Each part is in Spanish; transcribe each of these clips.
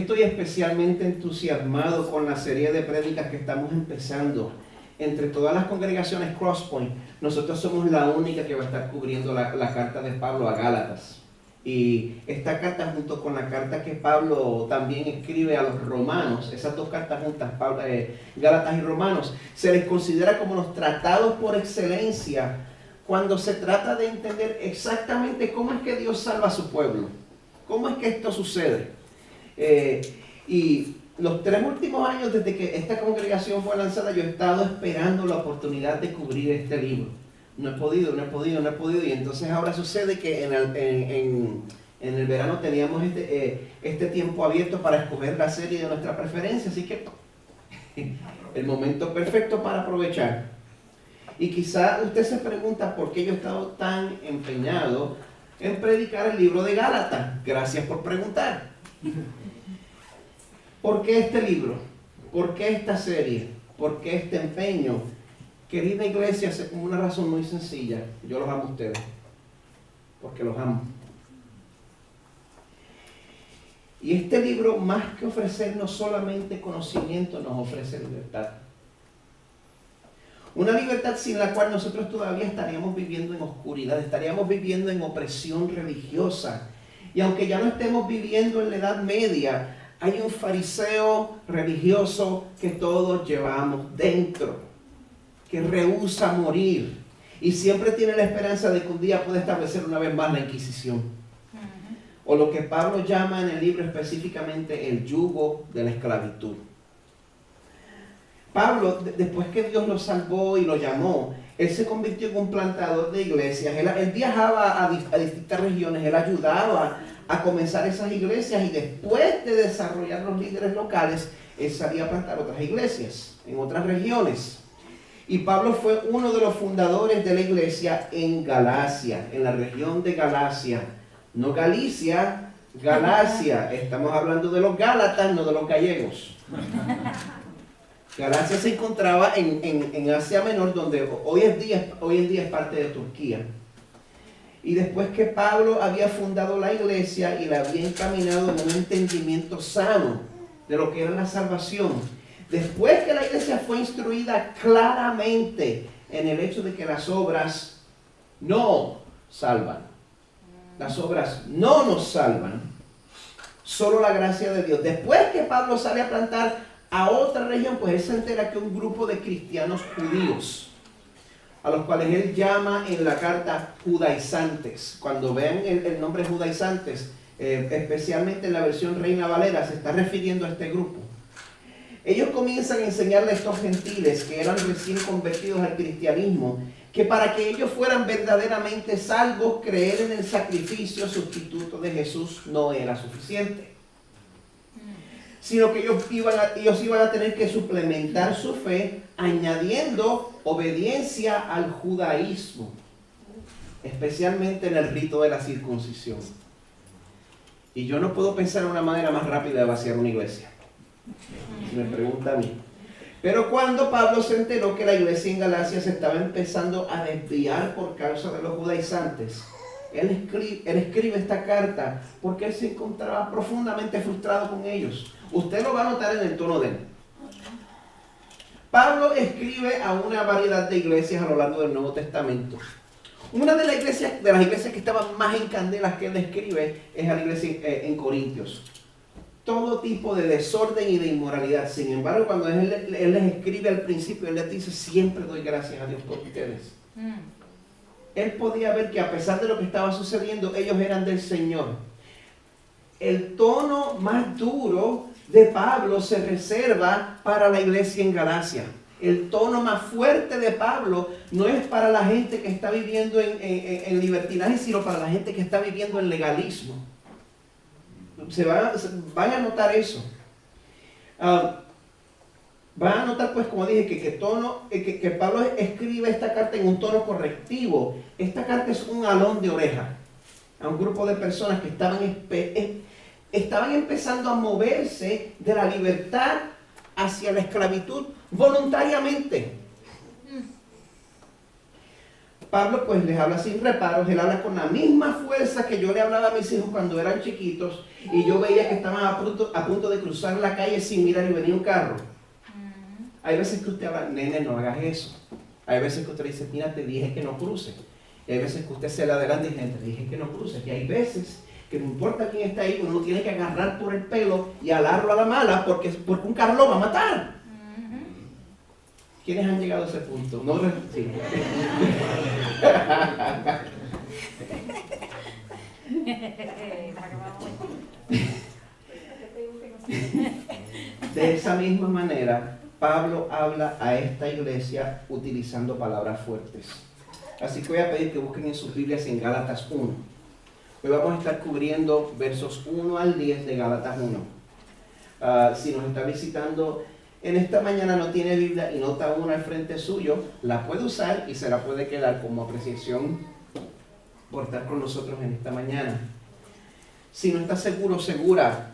estoy especialmente entusiasmado con la serie de prédicas que estamos empezando. Entre todas las congregaciones Crosspoint, nosotros somos la única que va a estar cubriendo la carta de Pablo a Gálatas. Y esta carta, junto con la carta que Pablo también escribe a los romanos, esas dos cartas juntas, Gálatas y Romanos, se les considera como los tratados por excelencia cuando se trata de entender exactamente cómo es que Dios salva a su pueblo, cómo es que esto sucede. Y los 3 últimos años desde que esta congregación fue lanzada, yo he estado esperando la oportunidad de cubrir este libro. No he podido, y entonces ahora sucede que en el verano teníamos este tiempo abierto para escoger la serie de nuestra preferencia, así que el momento perfecto para aprovechar. Y quizá usted se pregunta por qué yo he estado tan empeñado en predicar el libro de Gálatas. Gracias por preguntar. ¿Por qué este libro? ¿Por qué esta serie? ¿Por qué este empeño? Querida iglesia, por una razón muy sencilla. Yo los amo a ustedes, porque los amo. Y este libro, más que ofrecernos solamente conocimiento, nos ofrece libertad. Una libertad sin la cual nosotros todavía estaríamos viviendo en oscuridad, estaríamos viviendo en opresión religiosa. Y aunque ya no estemos viviendo en la Edad Media, hay un fariseo religioso que todos llevamos dentro, que rehúsa morir y siempre tiene la esperanza de que un día pueda establecer una vez más la Inquisición. O lo que Pablo llama en el libro específicamente el yugo de la esclavitud. Pablo, después que Dios lo salvó y lo llamó, él se convirtió en un plantador de iglesias. Él viajaba a distintas regiones, él ayudaba a comenzar esas iglesias y después de desarrollar los líderes locales, él salía a plantar otras iglesias en otras regiones. Y Pablo fue uno de los fundadores de la iglesia en Galacia, en la región de Galacia. No Galicia, Galacia. Estamos hablando de los Gálatas, no de los gallegos. Galacia se encontraba en Asia Menor, donde hoy en día es parte de Turquía. Y después que Pablo había fundado la iglesia y la había encaminado en un entendimiento sano de lo que era la salvación, después que la iglesia fue instruida claramente en el hecho de que las obras no salvan, las obras no nos salvan, solo la gracia de Dios. Después que Pablo sale a plantar a otra región, pues él se entera que un grupo de cristianos judíos, a los cuales él llama en la carta judaizantes. Cuando vean el nombre judaizantes, especialmente en la versión Reina Valera, se está refiriendo a este grupo. Ellos comienzan a enseñarle a estos gentiles que eran recién convertidos al cristianismo, que para que ellos fueran verdaderamente salvos, creer en el sacrificio sustituto de Jesús no era suficiente, sino que ellos iban a tener que suplementar su fe añadiendo obediencia al judaísmo, especialmente en el rito de la circuncisión. Y yo no puedo pensar en una manera más rápida de vaciar una iglesia, si me pregunta a mí. Pero cuando Pablo se enteró que la iglesia en Galacia se estaba empezando a desviar por causa de los judaizantes, él escribe esta carta porque él se encontraba profundamente frustrado con ellos. Usted lo va a notar en el tono de él. Pablo escribe a una variedad de iglesias a lo largo del Nuevo Testamento. Una de las iglesias que estaban más en candelas que él describe es a la iglesia en Corintios. Todo tipo de desorden y de inmoralidad. Sin embargo, cuando él les escribe al principio, él les dice: siempre doy gracias a Dios por ustedes. Él podía ver que a pesar de lo que estaba sucediendo, ellos eran del Señor. El tono más duro de Pablo se reserva para la iglesia en Galacia. El tono más fuerte de Pablo no es para la gente que está viviendo en libertinaje, sino para la gente que está viviendo en legalismo. Van a notar eso. Van a notar, pues, como dije, que Pablo escribe esta carta en un tono correctivo. Esta carta es un jalón de oreja a un grupo de personas que estaban empezando a moverse de la libertad hacia la esclavitud voluntariamente. Pablo pues les habla sin reparos, él habla con la misma fuerza que yo le hablaba a mis hijos cuando eran chiquitos y yo veía que estaban a punto de cruzar la calle sin mirar y venía un carro. Hay veces que usted habla, nene, no hagas eso. Hay veces que usted dice, mira, te dije que no cruce. Y hay veces que usted se le adelanta y dice, te dije que no cruce. Y hay veces que no importa quién está ahí, uno tiene que agarrar por el pelo y alarlo a la mala porque un carro lo va a matar. ¿Quiénes han llegado a ese punto? No, sí. De esa misma manera, Pablo habla a esta iglesia utilizando palabras fuertes. Así que voy a pedir que busquen en sus Biblias en Gálatas 1. Hoy vamos a estar cubriendo versos 1 al 10 de Gálatas 1. Si nos está visitando en esta mañana, no tiene Biblia y nota 1 al frente suyo, la puede usar y se la puede quedar como apreciación por estar con nosotros en esta mañana. Si no está seguro, segura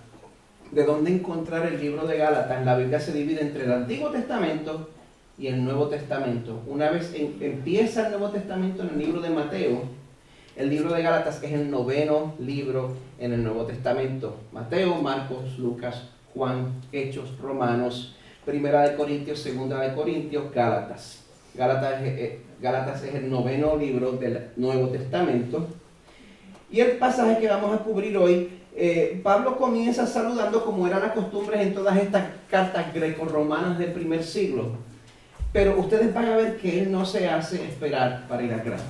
de dónde encontrar el libro de Gálatas, la Biblia se divide entre el Antiguo Testamento y el Nuevo Testamento. Una vez empieza el Nuevo Testamento en el libro de Mateo, el libro de Gálatas es el 9º libro en el Nuevo Testamento. Mateo, Marcos, Lucas, Juan, Hechos, Romanos, Primera de Corintios, Segunda de Corintios, Gálatas. Gálatas es el 9º libro del Nuevo Testamento. Y el pasaje que vamos a cubrir hoy, Pablo comienza saludando como era la costumbre en todas estas cartas greco-romanas del primer siglo. Pero ustedes van a ver que él no se hace esperar para ir al grano.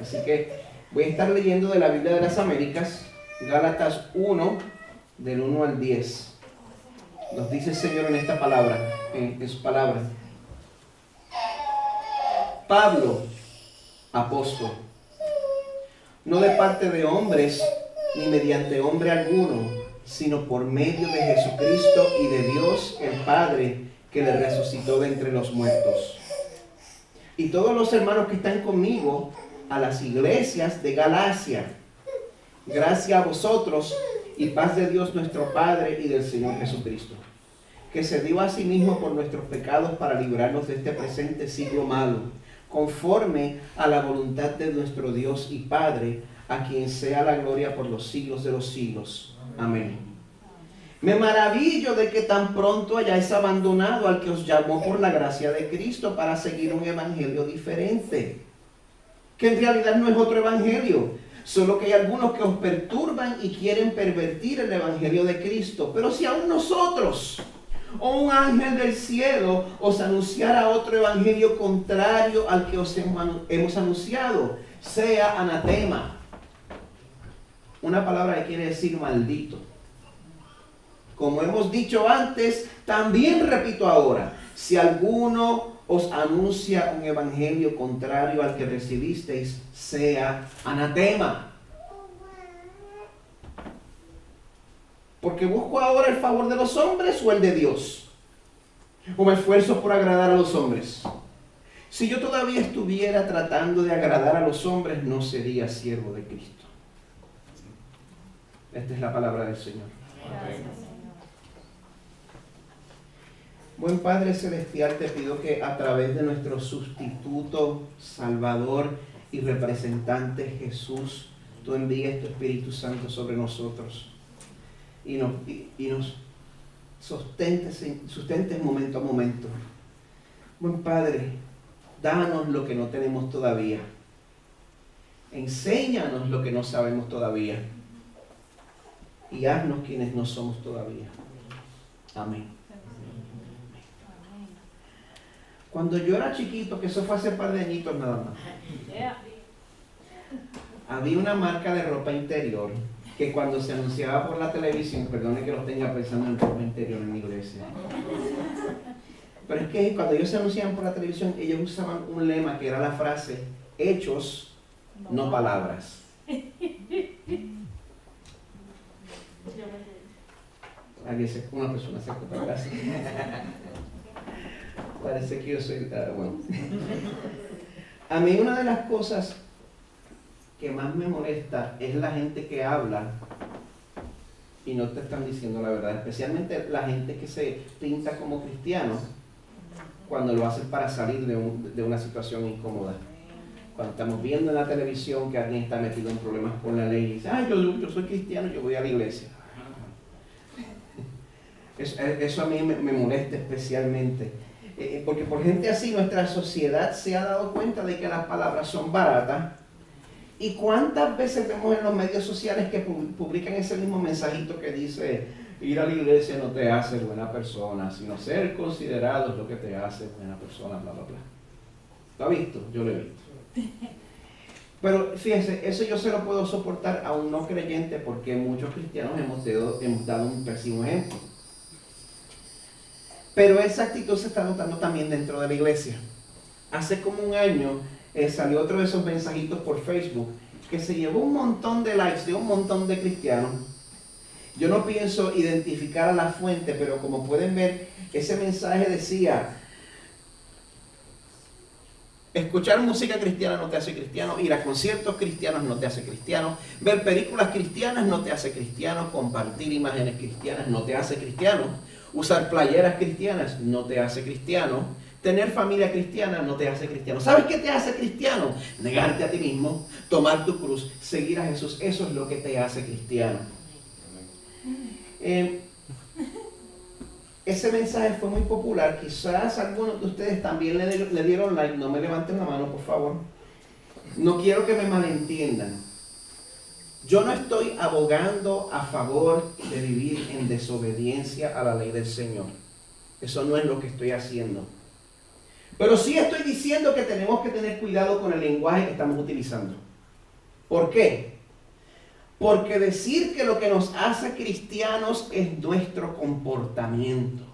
Así que voy a estar leyendo de la Biblia de las Américas, Gálatas 1, del 1 al 10. Nos dice el Señor en esta palabra, en su palabra. Pablo, apóstol, no de parte de hombres, ni mediante hombre alguno, sino por medio de Jesucristo y de Dios el Padre, que le resucitó de entre los muertos. Y todos los hermanos que están conmigo, a las iglesias de Galacia, gracias a vosotros y paz de Dios nuestro Padre y del Señor Jesucristo, que se dio a sí mismo por nuestros pecados para librarnos de este presente siglo malo, conforme a la voluntad de nuestro Dios y Padre, a quien sea la gloria por los siglos de los siglos. Amén. Me maravillo de que tan pronto hayáis abandonado al que os llamó por la gracia de Cristo para seguir un evangelio diferente, que en realidad no es otro evangelio, solo que hay algunos que os perturban y quieren pervertir el evangelio de Cristo. Pero si aún nosotros o un ángel del cielo os anunciara otro evangelio contrario al que os hemos anunciado, sea anatema. Una palabra que quiere decir maldito. Como hemos dicho antes, también repito ahora, si alguno os anuncia un evangelio contrario al que recibisteis, sea anatema. Porque busco ahora el favor de los hombres o el de Dios, o me esfuerzo por agradar a los hombres. Si yo todavía estuviera tratando de agradar a los hombres, no sería siervo de Cristo. Esta es la palabra del Señor. Gracias. Buen Padre Celestial, te pido que a través de nuestro sustituto, Salvador y representante Jesús, tú envíes tu Espíritu Santo sobre nosotros y nos sustentes momento a momento. Buen Padre, danos lo que no tenemos todavía. Enséñanos lo que no sabemos todavía. Y haznos quienes no somos todavía. Amén. Cuando yo era chiquito, que eso fue hace un par de añitos nada más, había una marca de ropa interior que cuando se anunciaba por la televisión, perdone que lo tenga pensando en ropa interior en mi iglesia, pero es que cuando ellos se anunciaban por la televisión, ellos usaban un lema que era la frase, hechos, no palabras. Una persona se ocupa, gracias. Parece que yo soy... bueno. A mí una de las cosas que más me molesta es la gente que habla y no te están diciendo la verdad, especialmente la gente que se pinta como cristiano cuando lo hacen para salir de una situación incómoda. Cuando estamos viendo en la televisión que alguien está metido en problemas con la ley y dice, yo soy cristiano, yo voy a la iglesia. Eso a mí me molesta especialmente. Porque por gente así nuestra sociedad se ha dado cuenta de que las palabras son baratas. ¿Y cuántas veces vemos en los medios sociales que publican ese mismo mensajito que dice, ir a la iglesia no te hace buena persona, sino ser considerado es lo que te hace buena persona, bla, bla, bla? ¿Lo ha visto? Yo lo he visto. Pero fíjense, eso yo se lo puedo soportar a un no creyente porque muchos cristianos hemos dado un pésimo ejemplo. Pero esa actitud se está notando también dentro de la iglesia. Hace como un año salió otro de esos mensajitos por Facebook que se llevó un montón de likes de un montón de cristianos. Yo no pienso identificar a la fuente, pero como pueden ver, ese mensaje decía: escuchar música cristiana no te hace cristiano, ir a conciertos cristianos no te hace cristiano, ver películas cristianas no te hace cristiano, compartir imágenes cristianas no te hace cristiano, usar playeras cristianas no te hace cristiano, tener familia cristiana no te hace cristiano. ¿Sabes qué te hace cristiano? Negarte a ti mismo, tomar tu cruz, seguir a Jesús. Eso es lo que te hace cristiano. Ese mensaje fue muy popular. Quizás algunos de ustedes también le dieron like. No me levanten la mano, por favor. No quiero que me malentiendan. Yo no estoy abogando a favor de vivir en desobediencia a la ley del Señor. Eso no es lo que estoy haciendo. Pero sí estoy diciendo que tenemos que tener cuidado con el lenguaje que estamos utilizando. ¿Por qué? Porque decir que lo que nos hace cristianos es nuestro comportamiento.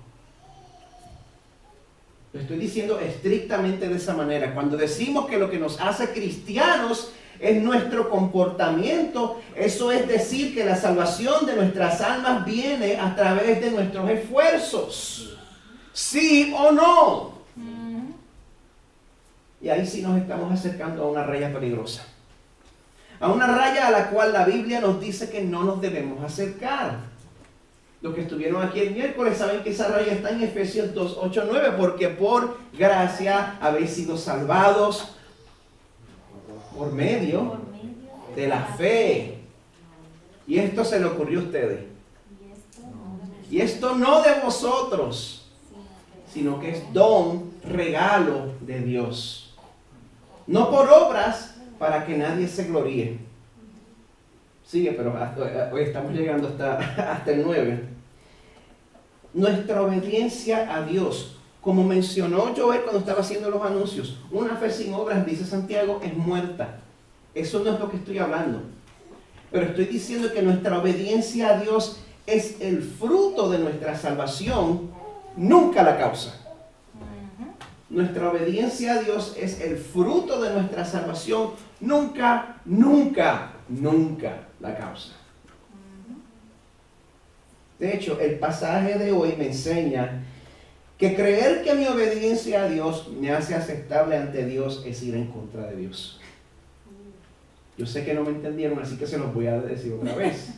Lo estoy diciendo estrictamente de esa manera. Cuando decimos que lo que nos hace cristianos es nuestro comportamiento, eso es decir que la salvación de nuestras almas viene a través de nuestros esfuerzos. ¿Sí o no? Y ahí sí nos estamos acercando a una raya peligrosa. A una raya a la cual la Biblia nos dice que no nos debemos acercar. Los que estuvieron aquí el miércoles saben que esa raya está en Efesios 2, 8, 9, porque por gracia habéis sido salvados por medio de la fe. Y esto se le ocurrió a ustedes. Y esto no de vosotros, sino que es don, regalo de Dios. No por obras, para que nadie se gloríe. Sigue, pero hoy estamos llegando hasta el 9. Nuestra obediencia a Dios, como mencionó Joel cuando estaba haciendo los anuncios, una fe sin obras, dice Santiago, es muerta. Eso no es lo que estoy hablando. Pero estoy diciendo que nuestra obediencia a Dios es el fruto de nuestra salvación, nunca la causa. Nuestra obediencia a Dios es el fruto de nuestra salvación, nunca la causa. De hecho, el pasaje de hoy me enseña que creer que mi obediencia a Dios me hace aceptable ante Dios es ir en contra de Dios. Yo sé que no me entendieron, así que se los voy a decir otra vez.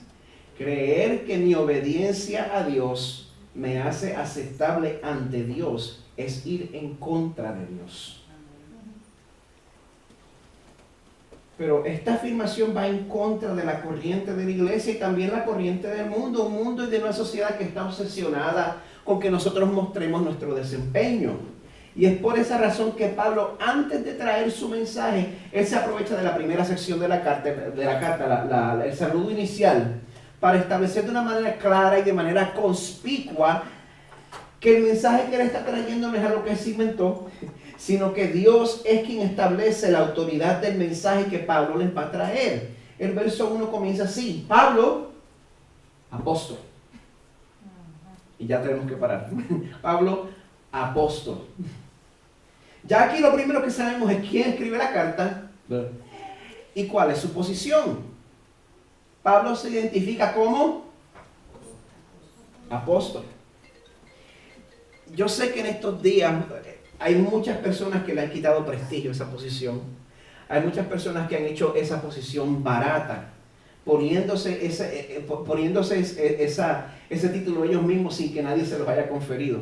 Creer que mi obediencia a Dios me hace aceptable ante Dios es ir en contra de Dios. Pero esta afirmación va en contra de la corriente de la iglesia y también la corriente del mundo, un mundo y de una sociedad que está obsesionada con que nosotros mostremos nuestro desempeño. Y es por esa razón que Pablo, antes de traer su mensaje, él se aprovecha de la primera sección de la carta, el saludo inicial, para establecer de una manera clara y de manera conspicua que el mensaje que él está trayendo no es algo que él se inventó, sino que Dios es quien establece la autoridad del mensaje que Pablo les va a traer. El verso 1 comienza así: Pablo, apóstol. Y ya tenemos que parar. Pablo, apóstol. Ya aquí lo primero que sabemos es quién escribe la carta y cuál es su posición. Pablo se identifica como apóstol. Yo sé que en estos días hay muchas personas que le han quitado prestigio a esa posición. Hay muchas personas que han hecho esa posición barata, poniéndose ese título ellos mismos sin que nadie se los haya conferido.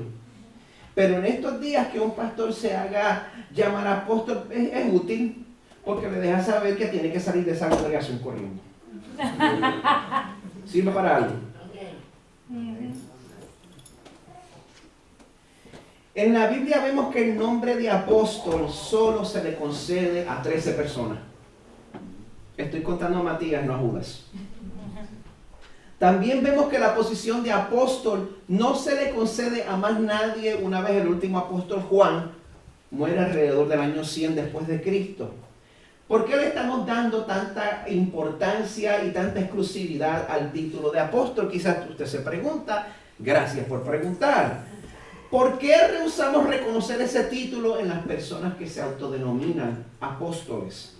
Pero en estos días que un pastor se haga llamar apóstol es útil, porque le deja saber que tiene que salir de esa congregación corriendo. ¿Sirve para algo? En la Biblia vemos que el nombre de apóstol solo se le concede a 13 personas. Estoy contando a Matías, no a Judas. También vemos que la posición de apóstol no se le concede a más nadie una vez el último apóstol Juan muere alrededor del año 100 después de Cristo. ¿Por qué le estamos dando tanta importancia y tanta exclusividad al título de apóstol? Quizás usted se pregunta. Gracias por preguntar. ¿Por qué rehusamos reconocer ese título en las personas que se autodenominan apóstoles?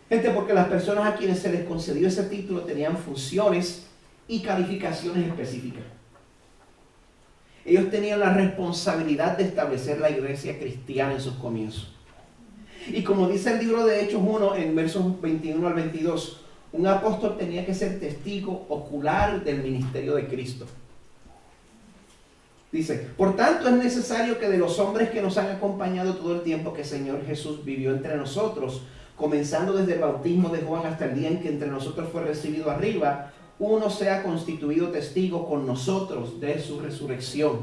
Gente, porque las personas a quienes se les concedió ese título tenían funciones y calificaciones específicas. Ellos tenían la responsabilidad de establecer la iglesia cristiana en sus comienzos. Y como dice el libro de Hechos 1, en versos 21 al 22, un apóstol tenía que ser testigo ocular del ministerio de Cristo. Dice, por tanto es necesario que de los hombres que nos han acompañado todo el tiempo que el Señor Jesús vivió entre nosotros, comenzando desde el bautismo de Juan hasta el día en que entre nosotros fue recibido arriba, uno sea constituido testigo con nosotros de su resurrección.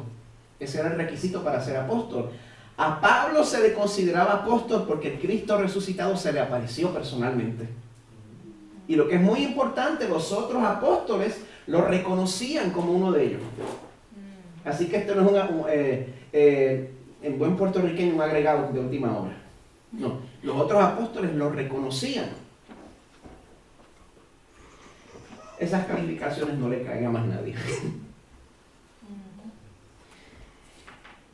Ese era el requisito para ser apóstol. A Pablo se le consideraba apóstol porque el Cristo resucitado se le apareció personalmente. Y lo que es muy importante, los otros apóstoles lo reconocían como uno de ellos. Así que esto no es en buen puertorriqueño un agregado de última hora. No, los otros apóstoles lo reconocían. Esas calificaciones no le caen a más nadie.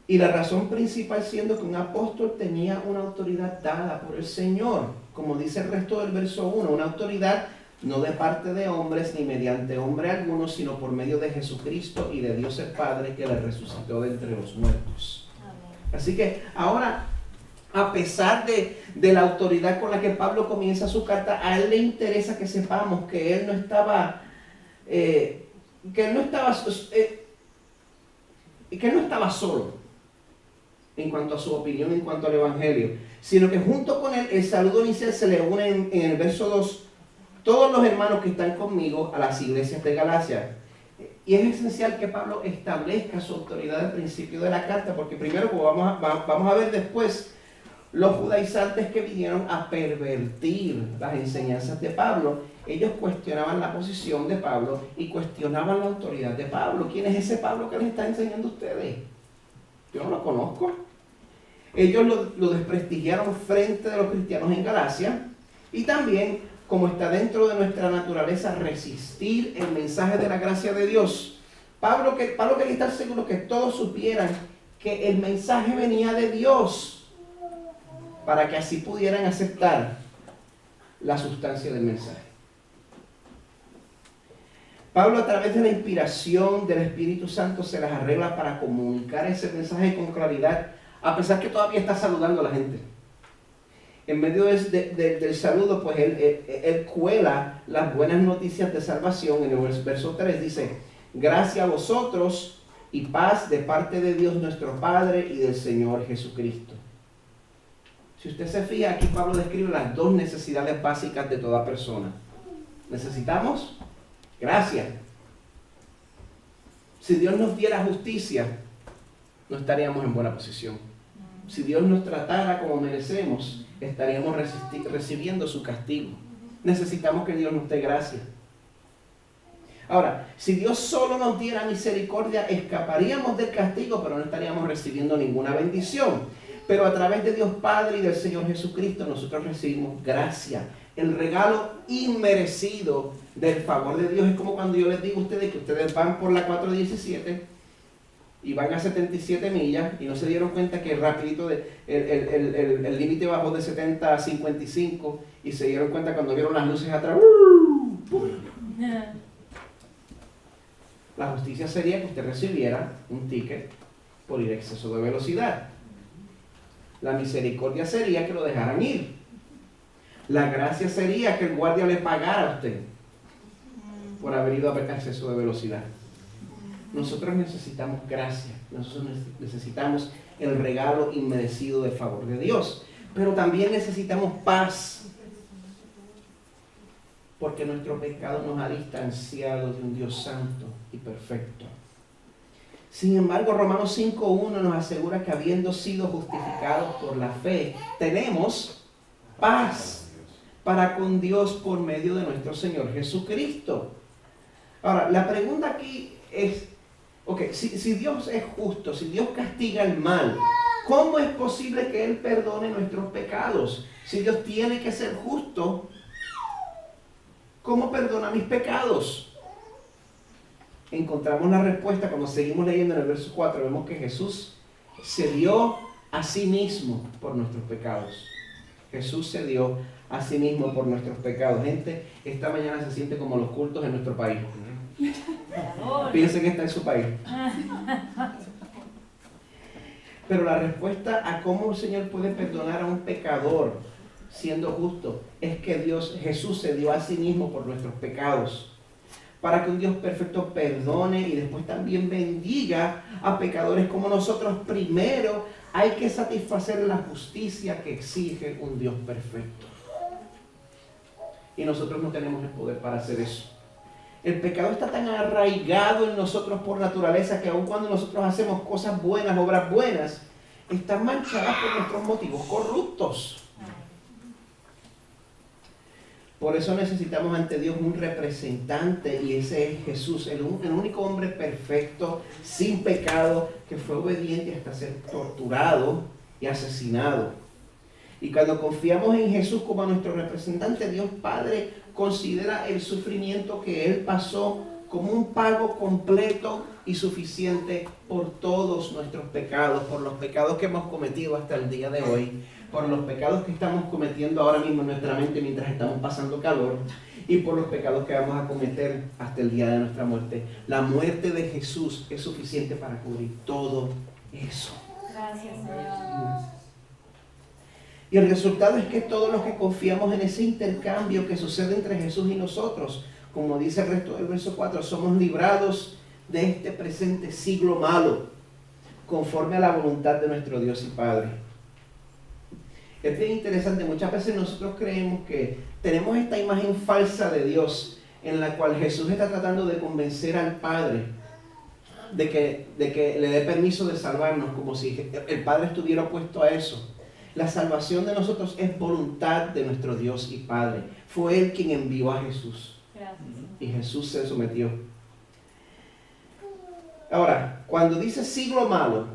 Y la razón principal siendo que un apóstol tenía una autoridad dada por el Señor, como dice el resto del verso 1, una autoridad no de parte de hombres ni mediante hombre alguno, sino por medio de Jesucristo y de Dios el Padre que le resucitó de entre los muertos. Amén. Así que ahora, a pesar de la autoridad con la que Pablo comienza su carta, a él le interesa que sepamos que él no estaba solo en cuanto a su opinión, en cuanto al Evangelio, sino que junto con él, el saludo inicial se le une en el verso 2, todos los hermanos que están conmigo a las iglesias de Galacia. Y es esencial que Pablo establezca su autoridad al principio de la carta, porque primero, como vamos a ver después, los judaizantes que vinieron a pervertir las enseñanzas de Pablo, ellos cuestionaban la posición de Pablo y cuestionaban la autoridad de Pablo. ¿Quién es ese Pablo que les está enseñando a ustedes? Yo no lo conozco. Ellos lo desprestigiaron frente de los cristianos en Galacia, y también, como está dentro de nuestra naturaleza resistir el mensaje de la gracia de Dios, Pablo quería estar seguro que todos supieran que el mensaje venía de Dios, para que así pudieran aceptar la sustancia del mensaje. Pablo, a través de la inspiración del Espíritu Santo, se las arregla para comunicar ese mensaje con claridad, a pesar que todavía está saludando a la gente. En medio del saludo, pues él cuela las buenas noticias de salvación. En el verso 3 dice, gracias a vosotros y paz de parte de Dios nuestro Padre y del Señor Jesucristo. Si usted se fija, aquí Pablo describe las dos necesidades básicas de toda persona. Necesitamos gracia. Si Dios nos diera justicia, no estaríamos en buena posición. Si Dios nos tratara como merecemos, estaríamos recibiendo su castigo. Necesitamos que Dios nos dé gracia. Ahora, si Dios solo nos diera misericordia, escaparíamos del castigo, pero no estaríamos recibiendo ninguna bendición. Pero a través de Dios Padre y del Señor Jesucristo, nosotros recibimos gracia, el regalo inmerecido del favor de Dios. Es como cuando yo les digo a ustedes que ustedes van por la 417 y van a 77 millas y no se dieron cuenta que rapidito el límite bajó de 70 a 55 y se dieron cuenta cuando vieron las luces atrás. La justicia sería que usted recibiera un ticket por ir a exceso de velocidad. La misericordia sería que lo dejaran ir. La gracia sería que el guardia le pagara a usted por haber ido a exceso de velocidad. Nosotros necesitamos gracia. Nosotros necesitamos el regalo inmerecido del favor de Dios. Pero también necesitamos paz, porque nuestro pecado nos ha distanciado de un Dios santo y perfecto. Sin embargo, Romanos 5:1 nos asegura que habiendo sido justificados por la fe, tenemos paz para con Dios por medio de nuestro Señor Jesucristo. Ahora, la pregunta aquí es, si Dios es justo, si Dios castiga el mal, ¿cómo es posible que Él perdone nuestros pecados? Si Dios tiene que ser justo, ¿cómo perdona mis pecados? Encontramos la respuesta cuando seguimos leyendo en el verso 4. Vemos que Jesús se dio a sí mismo por nuestros pecados. Jesús se dio a sí mismo por nuestros pecados. Gente, esta mañana se siente como los cultos en nuestro país. Piensen que está en su país. Pero la respuesta a cómo el Señor puede perdonar a un pecador siendo justo es que Jesús se dio a sí mismo por nuestros pecados, para que un Dios perfecto perdone y después también bendiga a pecadores como nosotros. Primero hay que satisfacer la justicia que exige un Dios perfecto. Y nosotros no tenemos el poder para hacer eso. El pecado está tan arraigado en nosotros por naturaleza que aun cuando nosotros hacemos cosas buenas, obras buenas, están manchadas por nuestros motivos corruptos. Por eso necesitamos ante Dios un representante, y ese es Jesús, el único hombre perfecto, sin pecado, que fue obediente hasta ser torturado y asesinado. Y cuando confiamos en Jesús como nuestro representante, Dios Padre considera el sufrimiento que Él pasó como un pago completo y suficiente por todos nuestros pecados, por los pecados que hemos cometido hasta el día de hoy, por los pecados que estamos cometiendo ahora mismo en nuestra mente mientras estamos pasando calor, y por los pecados que vamos a cometer hasta el día de nuestra muerte. La muerte de Jesús es suficiente para cubrir todo eso. Gracias, Señor. Y el resultado es que todos los que confiamos en ese intercambio que sucede entre Jesús y nosotros, como dice el resto del verso 4, somos librados de este presente siglo malo, conforme a la voluntad de nuestro Dios y Padre. Es bien interesante, muchas veces nosotros creemos que tenemos esta imagen falsa de Dios, en la cual Jesús está tratando de convencer al Padre de que le dé permiso de salvarnos, como si el Padre estuviera opuesto a eso. La salvación de nosotros es voluntad de nuestro Dios y Padre. Fue Él quien envió a Jesús. Gracias. Y Jesús se sometió. Ahora, cuando dice siglo malo,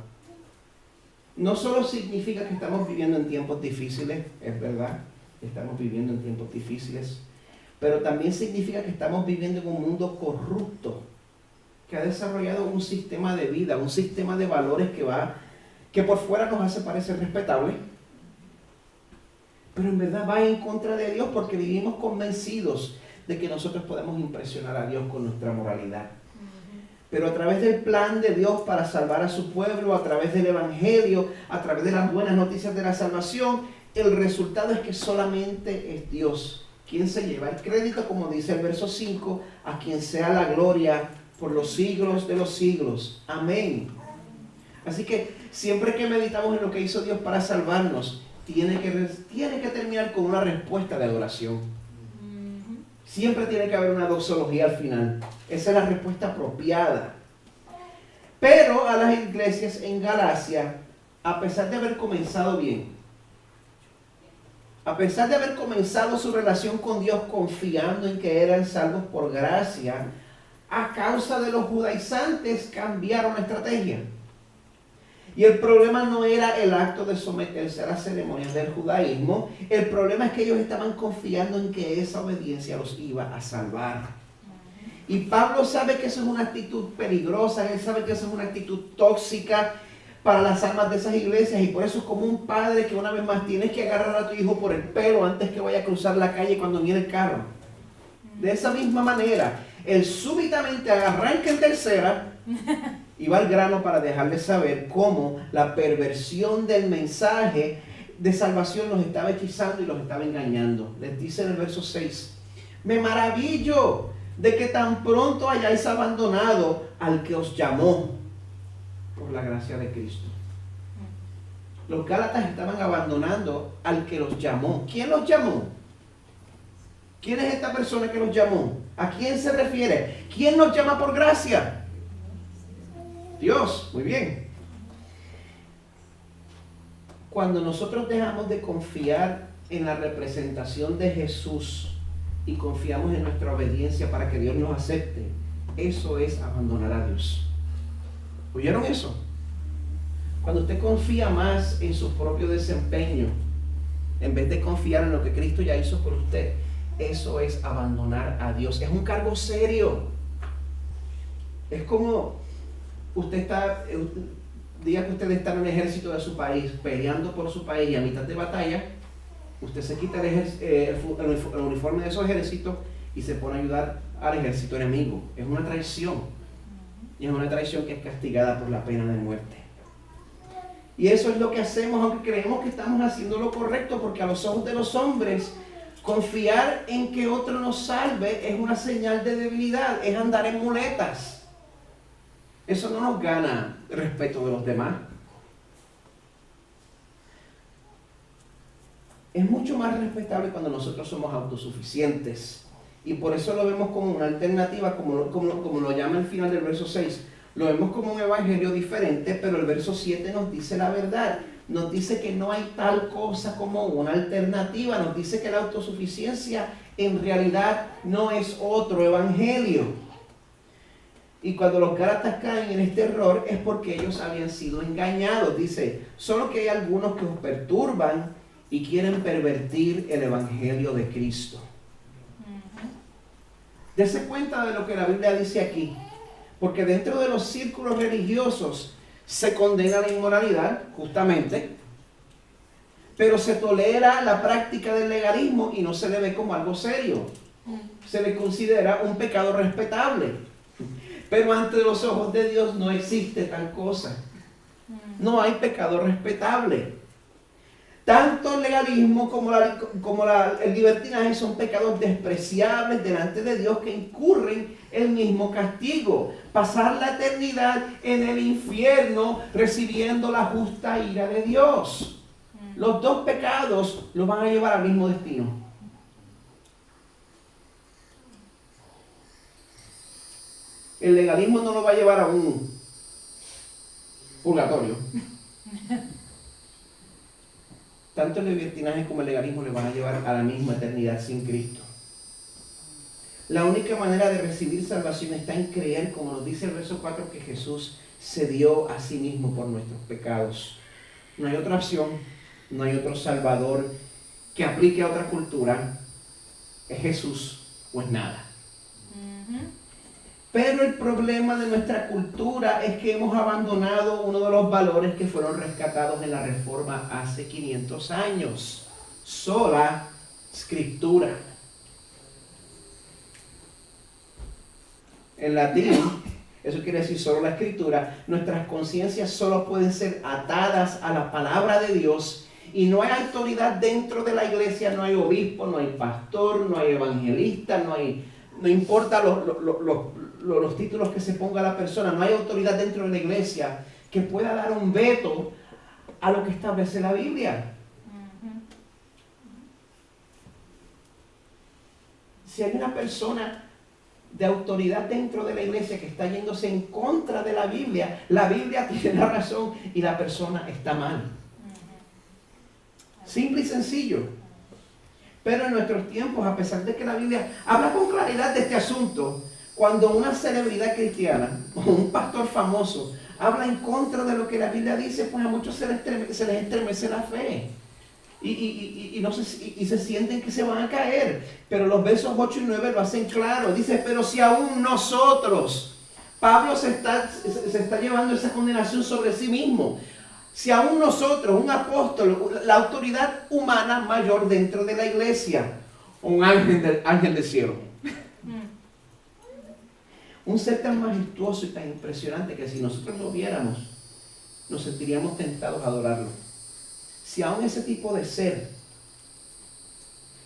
no solo significa que estamos viviendo en tiempos difíciles, es verdad, estamos viviendo en tiempos difíciles, pero también significa que estamos viviendo en un mundo corrupto, que ha desarrollado un sistema de vida, un sistema de valores que por fuera nos hace parecer respetable, pero en verdad va en contra de Dios, porque vivimos convencidos de que nosotros podemos impresionar a Dios con nuestra moralidad. Pero a través del plan de Dios para salvar a su pueblo, a través del Evangelio, a través de las buenas noticias de la salvación, el resultado es que solamente es Dios quien se lleva el crédito, como dice el verso 5, a quien sea la gloria por los siglos de los siglos. Amén. Así que siempre que meditamos en lo que hizo Dios para salvarnos, tiene que terminar con una respuesta de adoración. Siempre tiene que haber una doxología al final. Esa es la respuesta apropiada. Pero a las iglesias en Galacia, a pesar de haber comenzado bien, a pesar de haber comenzado su relación con Dios confiando en que eran salvos por gracia, a causa de los judaizantes cambiaron la estrategia. Y el problema no era el acto de someterse a las ceremonias del judaísmo. El problema es que ellos estaban confiando en que esa obediencia los iba a salvar. Y Pablo sabe que eso es una actitud peligrosa, él sabe que eso es una actitud tóxica para las almas de esas iglesias, y por eso es como un padre que una vez más tienes que agarrar a tu hijo por el pelo antes que vaya a cruzar la calle cuando viene el carro. De esa misma manera, él súbitamente arranca en tercera y va al grano para dejarles saber cómo la perversión del mensaje de salvación los estaba hechizando y los estaba engañando. Les dice en el verso 6, me maravillo de que tan pronto hayáis abandonado al que os llamó por la gracia de Cristo. Los Gálatas estaban abandonando al que los llamó. ¿Quién los llamó? ¿Quién es esta persona que los llamó? ¿A quién se refiere? ¿Quién nos llama por gracia? Dios, muy bien. Cuando nosotros dejamos de confiar en la representación de Jesús y confiamos en nuestra obediencia para que Dios nos acepte, eso es abandonar a Dios. ¿Oyeron eso? Cuando usted confía más en su propio desempeño, en vez de confiar en lo que Cristo ya hizo por usted, eso es abandonar a Dios. Es un cargo serio. Es como usted está, diga que usted está en el ejército de su país, peleando por su país, y a mitad de batalla, usted se quita el uniforme de su ejército y se pone a ayudar al ejército enemigo. Es una traición. Y es una traición que es castigada por la pena de muerte. Y eso es lo que hacemos, aunque creemos que estamos haciendo lo correcto, porque a los ojos de los hombres, confiar en que otro nos salve es una señal de debilidad, es andar en muletas. Eso no nos gana el respeto de los demás. Es mucho más respetable cuando nosotros somos autosuficientes. Y por eso lo vemos como una alternativa, como lo llama el final del verso 6. Lo vemos como un evangelio diferente, pero el verso 7 nos dice la verdad. Nos dice que no hay tal cosa como una alternativa. Nos dice que la autosuficiencia en realidad no es otro evangelio. Y cuando los Gálatas caen en este error es porque ellos habían sido engañados. Dice, solo que hay algunos que os perturban y quieren pervertir el evangelio de Cristo. Dese cuenta de lo que la Biblia dice aquí. Porque dentro de los círculos religiosos se condena la inmoralidad, justamente, pero se tolera la práctica del legalismo y no se le ve como algo serio. Se le considera un pecado respetable. Pero ante los ojos de Dios no existe tal cosa. No hay pecado respetable. Tanto el legalismo como el libertinaje son pecados despreciables delante de Dios que incurren el mismo castigo. Pasar la eternidad en el infierno recibiendo la justa ira de Dios. Los dos pecados los van a llevar al mismo destino. El legalismo no lo va a llevar a un purgatorio. Tanto el libertinaje como el legalismo le van a llevar a la misma eternidad sin Cristo. La única manera de recibir salvación está en creer, como nos dice el verso 4, que Jesús se dio a sí mismo por nuestros pecados. No hay otra opción, no hay otro Salvador que aplique a otra cultura. Es Jesús o es nada. Pero el problema de nuestra cultura es que hemos abandonado uno de los valores que fueron rescatados en la Reforma hace 500 años. Sola Escritura. En latín, eso quiere decir solo la Escritura. Nuestras conciencias solo pueden ser atadas a la palabra de Dios y no hay autoridad dentro de la iglesia, no hay obispo, no hay pastor, no hay evangelista, no importa los títulos que se ponga la persona, no hay autoridad dentro de la iglesia que pueda dar un veto a lo que establece la Biblia. Si hay una persona de autoridad dentro de la iglesia que está yéndose en contra de la Biblia tiene la razón y la persona está mal. Simple y sencillo. Pero en nuestros tiempos, a pesar de que la Biblia habla con claridad de este asunto, cuando una celebridad cristiana o un pastor famoso habla en contra de lo que la Biblia dice, pues a muchos se les estremece la fe. Y se sienten que se van a caer. Pero los versos 8 y 9 lo hacen claro. Dice, pero si aún nosotros, Pablo se está llevando esa condenación sobre sí mismo. Si aún nosotros, un apóstol, la autoridad humana mayor dentro de la iglesia, un ángel del cielo, un ser tan majestuoso y tan impresionante que si nosotros lo viéramos, nos sentiríamos tentados a adorarlo. Si aún ese tipo de ser,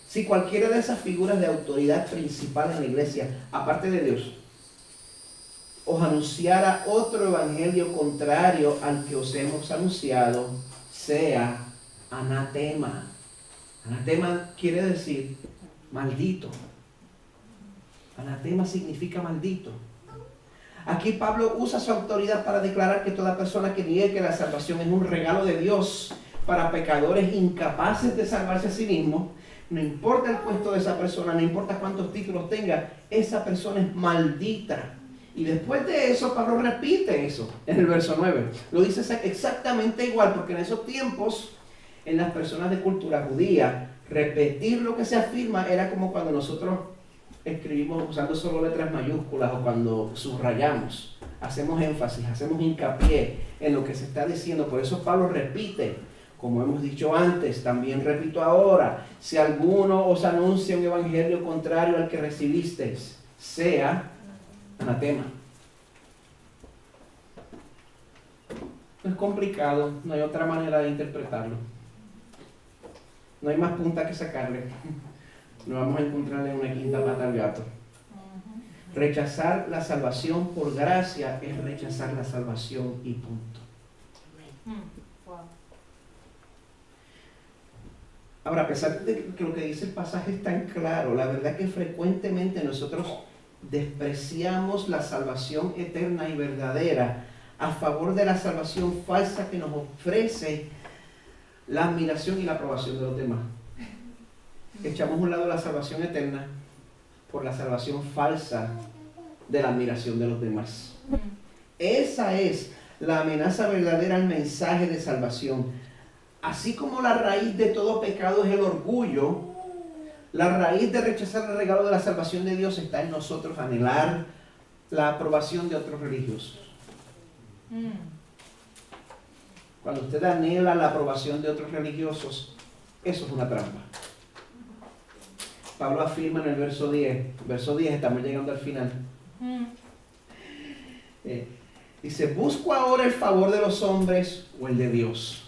si cualquiera de esas figuras de autoridad principal en la iglesia, aparte de Dios, os anunciara otro evangelio contrario al que os hemos anunciado, sea anatema. Anatema quiere decir maldito. Anatema significa maldito. Aquí Pablo usa su autoridad para declarar que toda persona que niegue que la salvación es un regalo de Dios para pecadores incapaces de salvarse a sí mismos, no importa el puesto de esa persona, no importa cuántos títulos tenga, esa persona es maldita. Y después de eso, Pablo repite eso en el verso 9. Lo dice exactamente igual, porque en esos tiempos, en las personas de cultura judía, repetir lo que se afirma era como cuando nosotros escribimos usando solo letras mayúsculas o cuando subrayamos. Hacemos énfasis, hacemos hincapié en lo que se está diciendo. Por eso Pablo repite, como hemos dicho antes, también repito ahora, si alguno os anuncia un evangelio contrario al que recibisteis, sea anatema. Es complicado, no hay otra manera de interpretarlo. No hay más punta que sacarle. No vamos a encontrarle una quinta pata al gato. Rechazar la salvación por gracia es rechazar la salvación y punto. Ahora, a pesar de que lo que dice el pasaje es tan claro, la verdad que frecuentemente nosotros despreciamos la salvación eterna y verdadera a favor de la salvación falsa que nos ofrece la admiración y la aprobación de los demás. Echamos a un lado la salvación eterna por la salvación falsa de la admiración de los demás. Esa es la amenaza verdadera al mensaje de salvación. Así como la raíz de todo pecado es el orgullo, la raíz de rechazar el regalo de la salvación de Dios está en nosotros anhelar la aprobación de otros religiosos. Cuando usted anhela la aprobación de otros religiosos, eso es una trampa. Pablo afirma en el verso 10, estamos llegando al final. Dice, ¿busco ahora el favor de los hombres o el de Dios?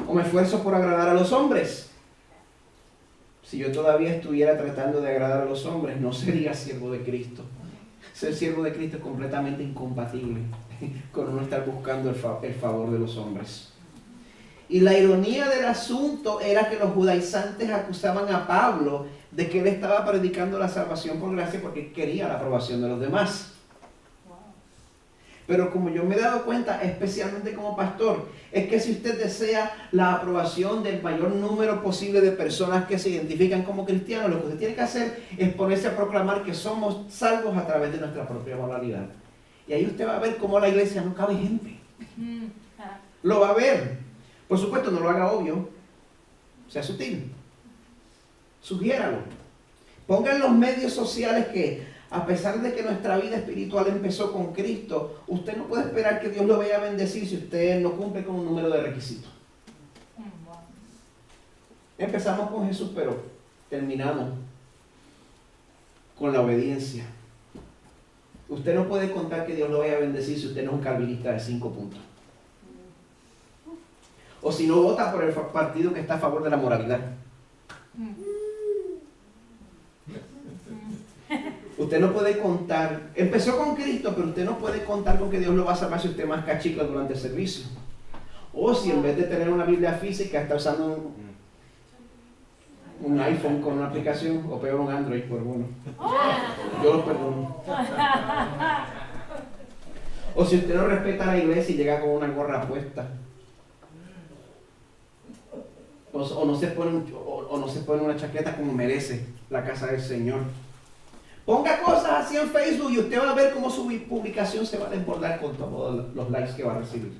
¿O me esfuerzo por agradar a los hombres? Si yo todavía estuviera tratando de agradar a los hombres, no sería siervo de Cristo. Ser siervo de Cristo es completamente incompatible con uno estar buscando el favor de los hombres. Y la ironía del asunto era que los judaizantes acusaban a Pablo de que él estaba predicando la salvación por gracia porque quería la aprobación de los demás. Pero como yo me he dado cuenta, especialmente como pastor, es que si usted desea la aprobación del mayor número posible de personas que se identifican como cristianos, lo que usted tiene que hacer es ponerse a proclamar que somos salvos a través de nuestra propia moralidad. Y ahí usted va a ver cómo la iglesia no cabe gente. Lo va a ver. Por supuesto, no lo haga obvio. Sea sutil. Sugiéralo. Ponga en los medios sociales que, a pesar de que nuestra vida espiritual empezó con Cristo, usted no puede esperar que Dios lo vaya a bendecir si usted no cumple con un número de requisitos. Empezamos con Jesús, pero terminamos con la obediencia. Usted no puede contar que Dios lo vaya a bendecir si usted no es un calvinista de 5 puntos. O si no vota por el partido que está a favor de la moralidad. Usted no puede contar, empezó con Cristo, pero usted no puede contar con que Dios lo va a salvar si usted más cachicla durante el servicio. O si en vez de tener una Biblia física está usando un iPhone con una aplicación, o peor un Android por uno. Yo lo perdono. O si usted no respeta la iglesia y llega con una gorra puesta. O no se pone una chaqueta como merece la casa del Señor. Ponga cosas así en Facebook y usted va a ver cómo su publicación se va a desbordar con todos los likes que va a recibir.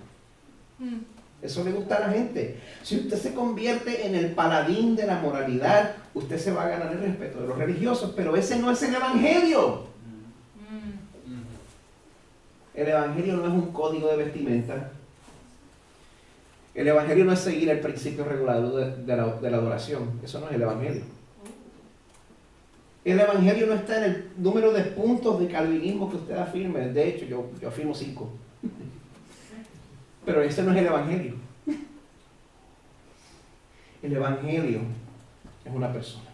Eso le gusta a la gente. Si usted se convierte en el paladín de la moralidad, usted se va a ganar el respeto de los religiosos, pero ese no es el Evangelio. El Evangelio no es un código de vestimenta. El Evangelio no es seguir el principio regulador de la adoración. Eso no es el Evangelio. El Evangelio no está en el número de puntos de calvinismo que usted afirme. De hecho, yo afirmo 5. Pero ese no es el Evangelio. El Evangelio es una persona.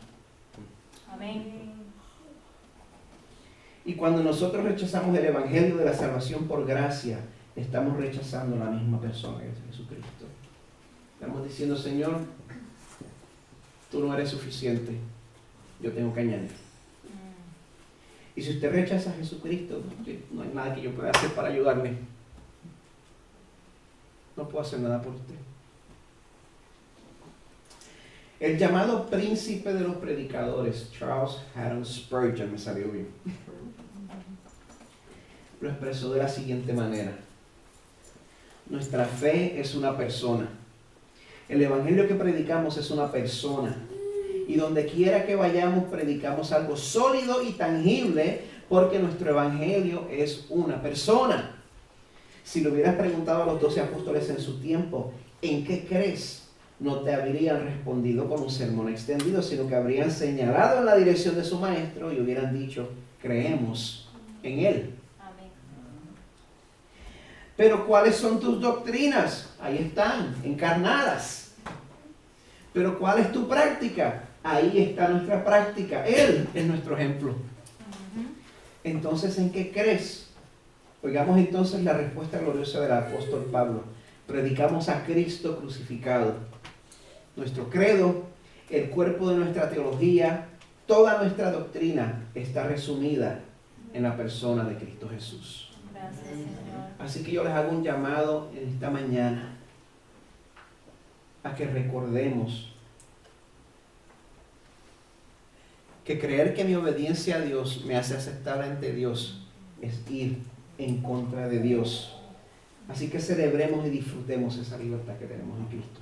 Amén. Y cuando nosotros rechazamos el Evangelio de la salvación por gracia, estamos rechazando la misma persona que es Jesucristo. Estamos diciendo, Señor, tú no eres suficiente, yo tengo que añadir. Y si usted rechaza a Jesucristo, no hay nada que yo pueda hacer para ayudarle. No puedo hacer nada por usted. El llamado príncipe de los predicadores, Charles Haddon Spurgeon, me salió bien, lo expresó de la siguiente manera: nuestra fe es una persona. El evangelio que predicamos es una persona. Y donde quiera que vayamos, predicamos algo sólido y tangible, porque nuestro evangelio es una persona. Si le hubieras preguntado a los 12 apóstoles en su tiempo, ¿en qué crees?, no te habrían respondido con un sermón extendido, sino que habrían señalado en la dirección de su maestro y hubieran dicho, creemos en él. Amén. Pero ¿cuáles son tus doctrinas? Ahí están, encarnadas. Pero ¿cuál es tu práctica? Ahí está nuestra práctica. Él es nuestro ejemplo. Entonces, ¿en qué crees? Oigamos entonces la respuesta gloriosa del apóstol Pablo. Predicamos a Cristo crucificado. Nuestro credo, el cuerpo de nuestra teología, toda nuestra doctrina está resumida en la persona de Cristo Jesús. Gracias, Señor. Así que yo les hago un llamado en esta mañana a que recordemos que creer que mi obediencia a Dios me hace aceptable ante Dios es ir en contra de Dios. Así que celebremos y disfrutemos esa libertad que tenemos en Cristo.